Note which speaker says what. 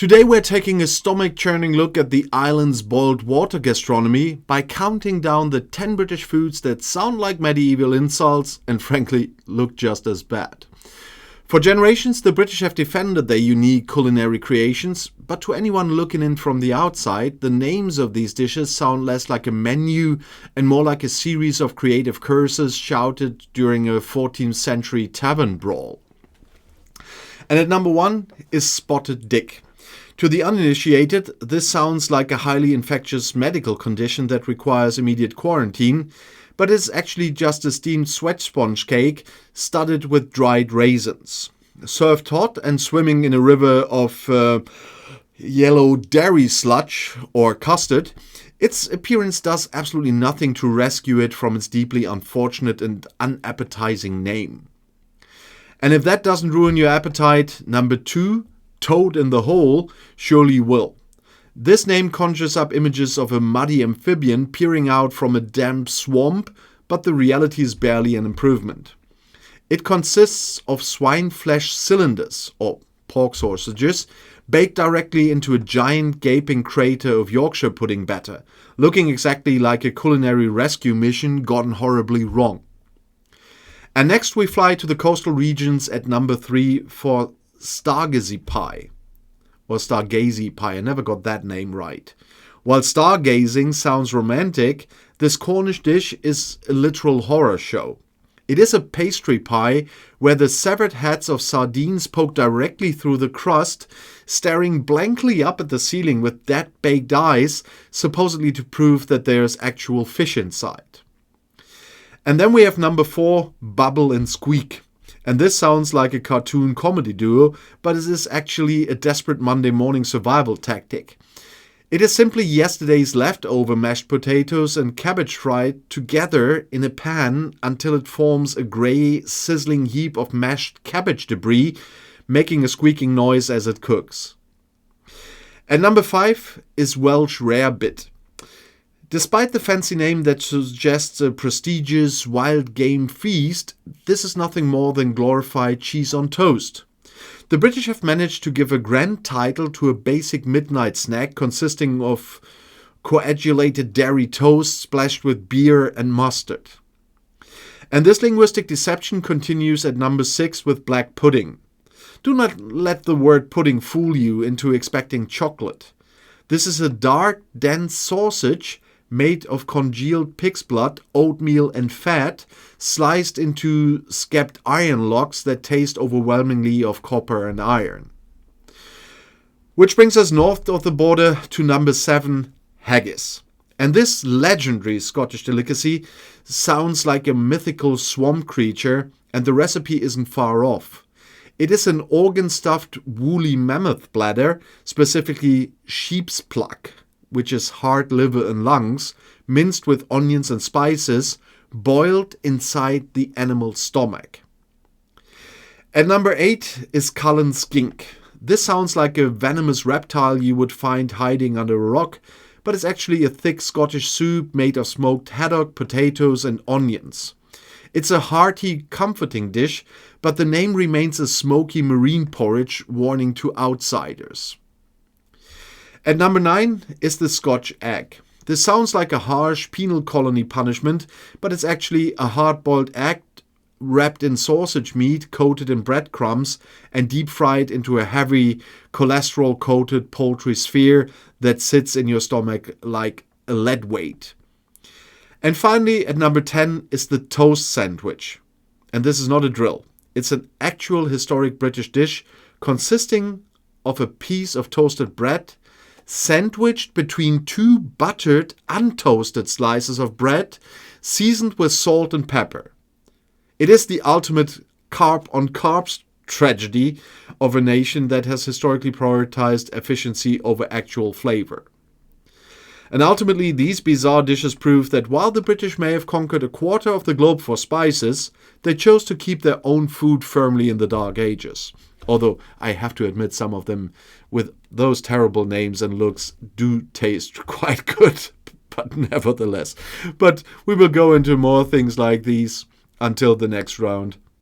Speaker 1: Today we're taking a stomach-churning look at the island's boiled water gastronomy by counting down the 10 British foods that sound like medieval insults and frankly look just as bad. For generations, the British have defended their unique culinary creations, but to anyone looking in from the outside, the names of these dishes sound less like a menu and more like a series of creative curses shouted during a 14th century tavern brawl. And at number 1 is spotted dick. To the uninitiated, this sounds like a highly infectious medical condition that requires immediate quarantine, but it's actually just a steamed sweat sponge cake studded with dried raisins. Served hot and swimming in a river of yellow dairy sludge or custard, its appearance does absolutely nothing to rescue it from its deeply unfortunate and unappetizing name. And if that doesn't ruin your appetite, number 2, toad in the hole, surely will. This name conjures up images of a muddy amphibian peering out from a damp swamp, but the reality is barely an improvement. It consists of swine flesh cylinders, or pork sausages, baked directly into a giant gaping crater of Yorkshire pudding batter, looking exactly like a culinary rescue mission gone horribly wrong. And next we fly to the coastal regions at number 3 for stargazy pie. Or stargazy pie, I never got that name right. While stargazing sounds romantic, this Cornish dish is a literal horror show. It is a pastry pie where the severed heads of sardines poke directly through the crust, staring blankly up at the ceiling with dead baked eyes, supposedly to prove that there's actual fish inside. And then we have number 4, bubble and squeak. And this sounds like a cartoon comedy duo, but it is actually a desperate Monday morning survival tactic. It is simply yesterday's leftover mashed potatoes and cabbage fried together in a pan until it forms a grey, sizzling heap of mashed cabbage debris, making a squeaking noise as it cooks. And number 5 is Welsh rarebit. Despite the fancy name that suggests a prestigious wild game feast, this is nothing more than glorified cheese on toast. The British have managed to give a grand title to a basic midnight snack consisting of coagulated dairy toast splashed with beer and mustard. And this linguistic deception continues at number 6 with black pudding. Do not let the word pudding fool you into expecting chocolate. This is a dark, dense sausage made of congealed pig's blood, oatmeal and fat, sliced into scabbed iron logs that taste overwhelmingly of copper and iron. Which brings us north of the border to number 7, haggis. And this legendary Scottish delicacy sounds like a mythical swamp creature, and the recipe isn't far off. It is an organ-stuffed woolly mammoth bladder, specifically sheep's pluck, which is heart, liver and lungs, minced with onions and spices, boiled inside the animal's stomach. At number 8 is Cullen skink. This sounds like a venomous reptile you would find hiding under a rock, but it's actually a thick Scottish soup made of smoked haddock, potatoes and onions. It's a hearty, comforting dish, but the name remains a smoky marine porridge warning to outsiders. At number 9 is the Scotch egg. This sounds like a harsh penal colony punishment, but it's actually a hard-boiled egg wrapped in sausage meat, coated in breadcrumbs, and deep-fried into a heavy, cholesterol-coated poultry sphere that sits in your stomach like a lead weight. And finally, at number 10 is the toast sandwich. And this is not a drill. It's an actual historic British dish consisting of a piece of toasted bread sandwiched between 2 buttered, untoasted slices of bread, seasoned with salt and pepper. It is the ultimate carb-on-carbs tragedy of a nation that has historically prioritized efficiency over actual flavor. And ultimately, these bizarre dishes prove that while the British may have conquered a quarter of the globe for spices, they chose to keep their own food firmly in the Dark Ages. Although I have to admit some of them with those terrible names and looks do taste quite good, but nevertheless. But we will go into more things like these until the next round.